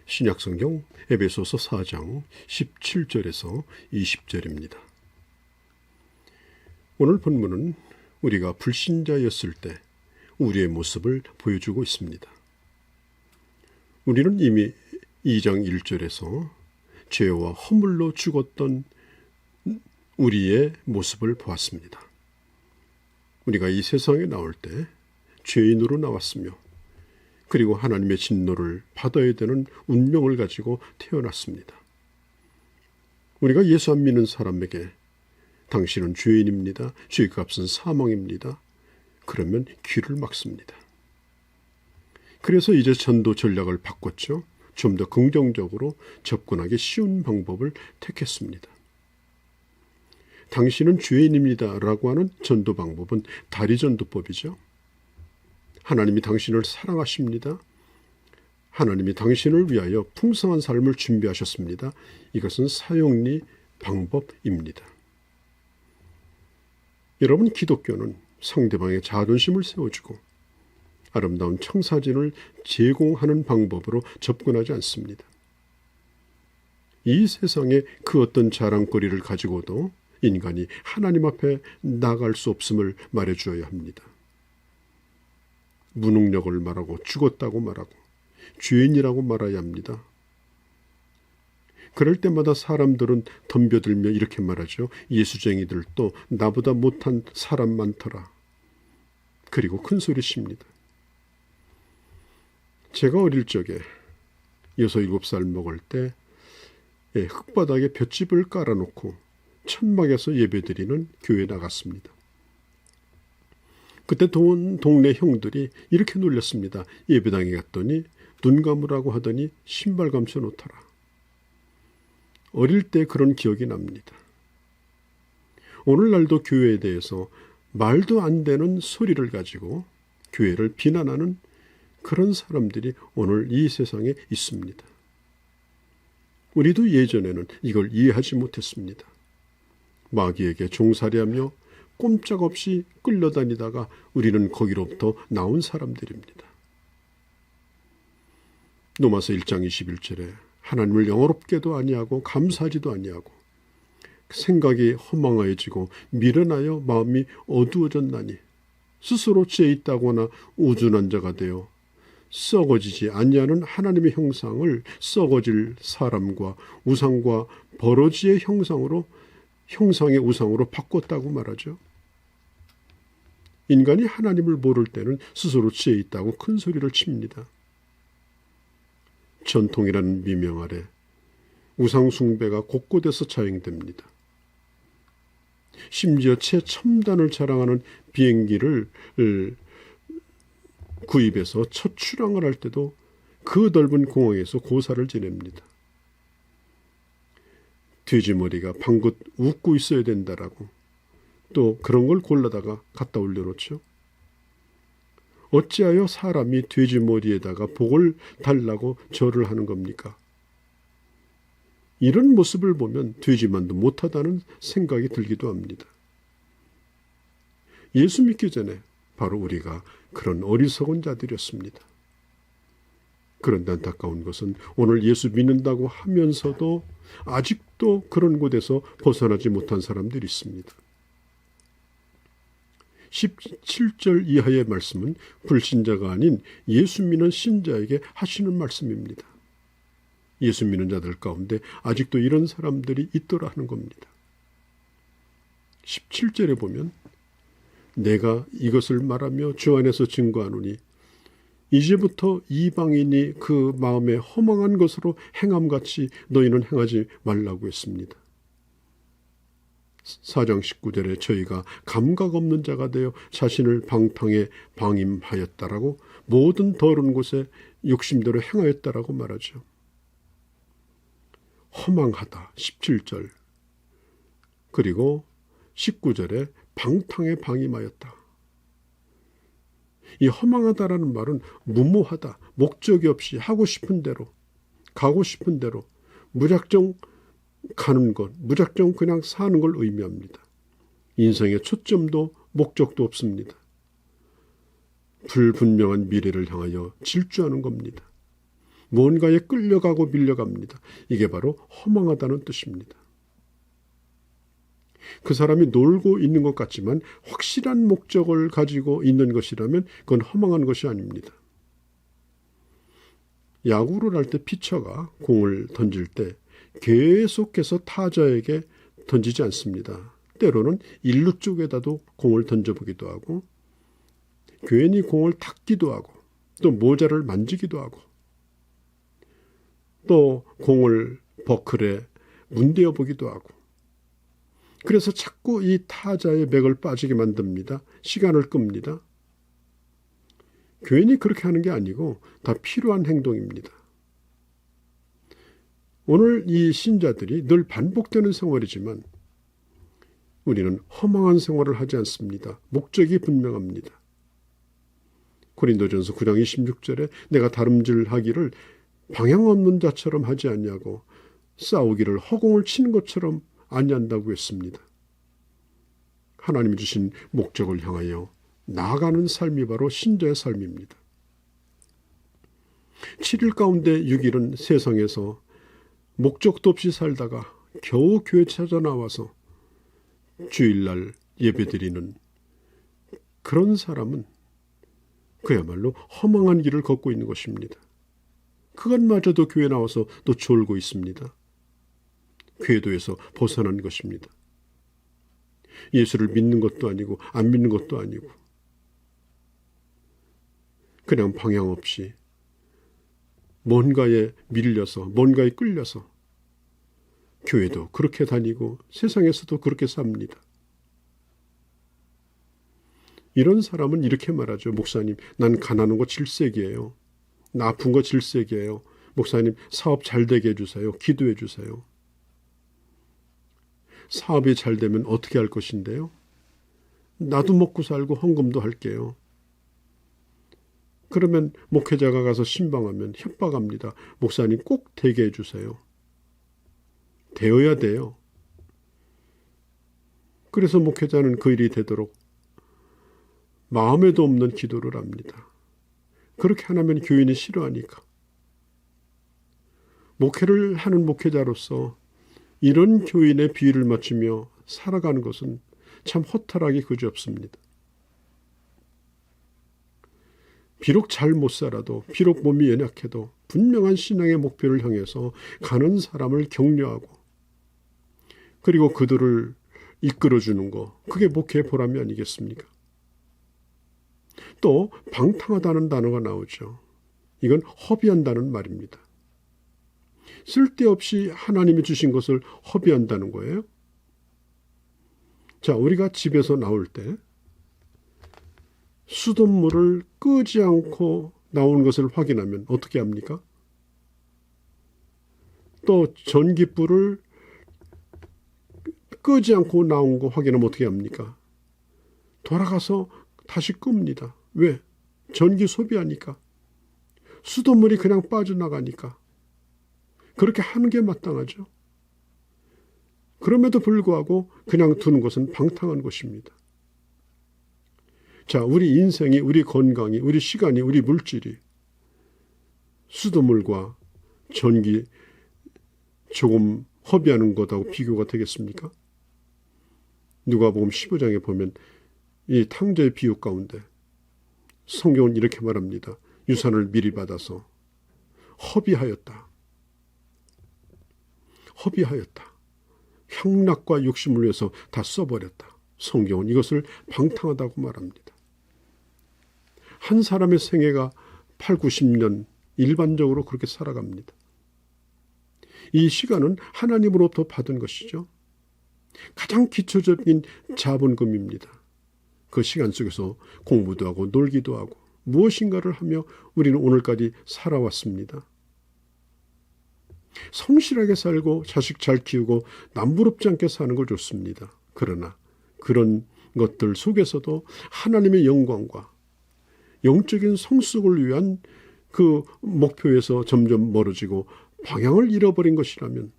신약성경 에베소서 4장 17절에서 20절입니다. 오늘 본문은 우리가 불신자였을 때 우리의 모습을 보여주고 있습니다. 우리는 이미 2장 1절에서 죄와 허물로 죽었던 우리의 모습을 보았습니다. 우리가 이 세상에 나올 때 죄인으로 나왔으며 그리고 하나님의 진노를 받아야 되는 운명을 가지고 태어났습니다. 우리가 예수 안 믿는 사람에게 당신은 죄인입니다. 죄값은 사망입니다. 그러면 귀를 막습니다. 그래서 이제 전도 전략을 바꿨죠. 좀 더 긍정적으로 접근하기 쉬운 방법을 택했습니다. 당신은 죄인입니다 라고 하는 전도 방법은 다리전도법이죠. 하나님이 당신을 사랑하십니다. 하나님이 당신을 위하여 풍성한 삶을 준비하셨습니다. 이것은 사용리 방법입니다. 여러분, 기독교는 상대방의 자존심을 세워주고 아름다운 청사진을 제공하는 방법으로 접근하지 않습니다. 이 세상에 그 어떤 자랑거리를 가지고도 인간이 하나님 앞에 나갈 수 없음을 말해주어야 합니다. 무능력을 말하고 죽었다고 말하고 죄인이라고 말해야 합니다. 그럴 때마다 사람들은 덤벼들며 이렇게 말하죠. 예수쟁이들도 나보다 못한 사람 많더라. 그리고 큰 소리 칩니다. 제가 어릴 적에 6, 7살 먹을 때 흙바닥에 볏짚을 깔아놓고 천막에서 예배드리는 교회에 나갔습니다. 그때 동네 형들이 이렇게 놀렸습니다. 예배당에 갔더니 눈 감으라고 하더니 신발 감춰 놓더라. 어릴 때 그런 기억이 납니다. 오늘날도 교회에 대해서 말도 안 되는 소리를 가지고 교회를 비난하는 그런 사람들이 오늘 이 세상에 있습니다. 우리도 예전에는 이걸 이해하지 못했습니다. 마귀에게 종살이하며 꼼짝없이 끌려다니다가 우리는 거기로부터 나온 사람들입니다. 로마서 1장 21절에 하나님을 영어롭게도 아니하고 감사하지도 아니하고 생각이 허망해지고 미련하여 마음이 어두워졌나니 스스로 죄 있다거나 우둔한 자가 되어 썩어지지 아니하는 하나님의 형상을 썩어질 사람과 우상과 버러지의 형상의 우상으로 바꿨다고 말하죠. 인간이 하나님을 모를 때는 스스로 죄 있다고 큰 소리를 칩니다. 전통이라는 미명 아래 우상 숭배가 곳곳에서 자행됩니다. 심지어 최첨단을 자랑하는 비행기를 구입해서 첫 출항을 할 때도 그 넓은 공항에서 고사를 지냅니다. 돼지머리가 방긋 웃고 있어야 된다라고 또 그런 걸 골라다가 갖다 올려놓죠. 어찌하여 사람이 돼지머리에다가 복을 달라고 절을 하는 겁니까? 이런 모습을 보면 돼지만도 못하다는 생각이 들기도 합니다. 예수 믿기 전에 바로 우리가 그런 어리석은 자들이었습니다. 그런데 안타까운 것은 오늘 예수 믿는다고 하면서도 아직도 그런 곳에서 벗어나지 못한 사람들이 있습니다. 17절 이하의 말씀은 불신자가 아닌 예수 믿는 신자에게 하시는 말씀입니다. 예수 믿는 자들 가운데 아직도 이런 사람들이 있더라 하는 겁니다. 17절에 보면 내가 이것을 말하며 주 안에서 증거하노니 이제부터 이방인이 그 마음에 허망한 것으로 행함같이 너희는 행하지 말라고 했습니다. 4장 19절에 저희가 감각 없는 자가 되어 자신을 방탕에 방임하였다라고 모든 더러운 곳에 욕심대로 행하였다라고 말하죠. 허망하다 17절 그리고 19절에 방탕에 방임하였다. 이 허망하다라는 말은 무모하다, 목적이 없이 하고 싶은 대로, 가고 싶은 대로 무작정 가는 것, 무작정 그냥 사는 걸 의미합니다. 인생의 초점도 목적도 없습니다. 불분명한 미래를 향하여 질주하는 겁니다. 뭔가에 끌려가고 밀려갑니다. 이게 바로 허망하다는 뜻입니다. 그 사람이 놀고 있는 것 같지만 확실한 목적을 가지고 있는 것이라면 그건 허망한 것이 아닙니다. 야구를 할 때 피처가 공을 던질 때 계속해서 타자에게 던지지 않습니다. 때로는 1루 쪽에다도 공을 던져보기도 하고 괜히 공을 탁기도 하고 또 모자를 만지기도 하고 또 공을 버클에 문대어 보기도 하고 그래서 자꾸 이 타자의 맥을 빠지게 만듭니다. 시간을 끕니다. 괜히 그렇게 하는 게 아니고 다 필요한 행동입니다. 오늘 이 신자들이 늘 반복되는 생활이지만 우리는 허망한 생활을 하지 않습니다. 목적이 분명합니다. 고린도전서 9장 26절에 내가 다름질하기를 방향 없는 자처럼 하지 않냐고 싸우기를 허공을 치는 것처럼 아니한다고 했습니다. 하나님이 주신 목적을 향하여 나아가는 삶이 바로 신자의 삶입니다. 7일 가운데 6일은 세상에서 목적도 없이 살다가 겨우 교회 찾아 나와서 주일날 예배드리는 그런 사람은 그야말로 허망한 길을 걷고 있는 것입니다. 그것마저도 교회 나와서 또 졸고 있습니다. 궤도에서 벗어난 것입니다. 예수를 믿는 것도 아니고 안 믿는 것도 아니고 그냥 방향 없이 뭔가에 밀려서 뭔가에 끌려서 교회도 그렇게 다니고 세상에서도 그렇게 삽니다. 이런 사람은 이렇게 말하죠. 목사님, 난 가난한 거 질색이에요. 나 아픈 거 질색이에요. 목사님, 사업 잘 되게 해주세요. 기도해 주세요. 사업이 잘 되면 어떻게 할 것인데요? 나도 먹고 살고 헌금도 할게요. 그러면 목회자가 가서 신방하면 협박합니다. 목사님 꼭 되게 해주세요. 되어야 돼요. 그래서 목회자는 그 일이 되도록 마음에도 없는 기도를 합니다. 그렇게 안 하면 교인이 싫어하니까. 목회를 하는 목회자로서 이런 교인의 비위를 맞추며 살아가는 것은 참 허탈하기 그지없습니다. 비록 잘 못 살아도 비록 몸이 연약해도 분명한 신앙의 목표를 향해서 가는 사람을 격려하고 그리고 그들을 이끌어주는 거 그게 목회의 보람이 아니겠습니까? 또 방탕하다는 단어가 나오죠. 이건 허비한다는 말입니다. 쓸데없이 하나님이 주신 것을 허비한다는 거예요. 자, 우리가 집에서 나올 때 수돗물을 끄지 않고 나오는 것을 확인하면 어떻게 합니까? 또 전기불을 끄지 않고 나온 거 확인하면 어떻게 합니까? 돌아가서 다시 끕니다. 왜? 전기 소비하니까. 수돗물이 그냥 빠져나가니까. 그렇게 하는 게 마땅하죠. 그럼에도 불구하고 그냥 두는 것은 방탕한 것입니다. 자, 우리 인생이, 우리 건강이, 우리 시간이, 우리 물질이 수돗물과 전기 조금 허비하는 것하고 비교가 되겠습니까? 누가복음 15장에 보면 이 탕자의 비유 가운데 성경은 이렇게 말합니다. 유산을 미리 받아서 허비하였다. 허비하였다. 향락과 욕심을 위해서 다 써버렸다. 성경은 이것을 방탕하다고 말합니다. 한 사람의 생애가 8, 90년 일반적으로 그렇게 살아갑니다. 이 시간은 하나님으로부터 받은 것이죠. 가장 기초적인 자본금입니다. 그 시간 속에서 공부도 하고 놀기도 하고 무엇인가를 하며 우리는 오늘까지 살아왔습니다. 성실하게 살고 자식 잘 키우고 남부럽지 않게 사는 걸 좋습니다. 그러나 그런 것들 속에서도 하나님의 영광과 영적인 성숙을 위한 그 목표에서 점점 멀어지고 방향을 잃어버린 것이라면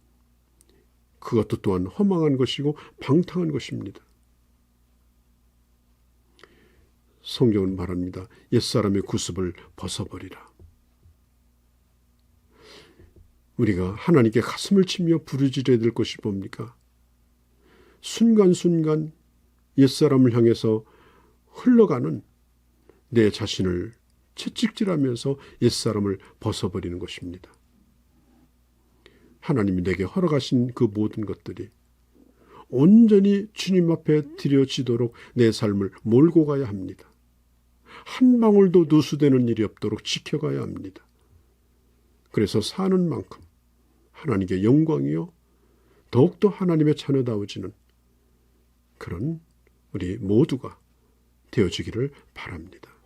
그것도 또한 허망한 것이고 방탕한 것입니다. 성경은 말합니다. 옛사람의 구습을 벗어버리라. 우리가 하나님께 가슴을 치며 부르짖어야 될 것이 뭡니까? 순간순간 옛사람을 향해서 흘러가는 내 자신을 채찍질하면서 옛사람을 벗어버리는 것입니다. 하나님이 내게 허락하신 그 모든 것들이 온전히 주님 앞에 드려지도록 내 삶을 몰고 가야 합니다. 한 방울도 누수되는 일이 없도록 지켜가야 합니다. 그래서 사는 만큼 하나님께 영광이요 더욱더 하나님의 자녀다워지는 그런 우리 모두가 되어지기를 바랍니다.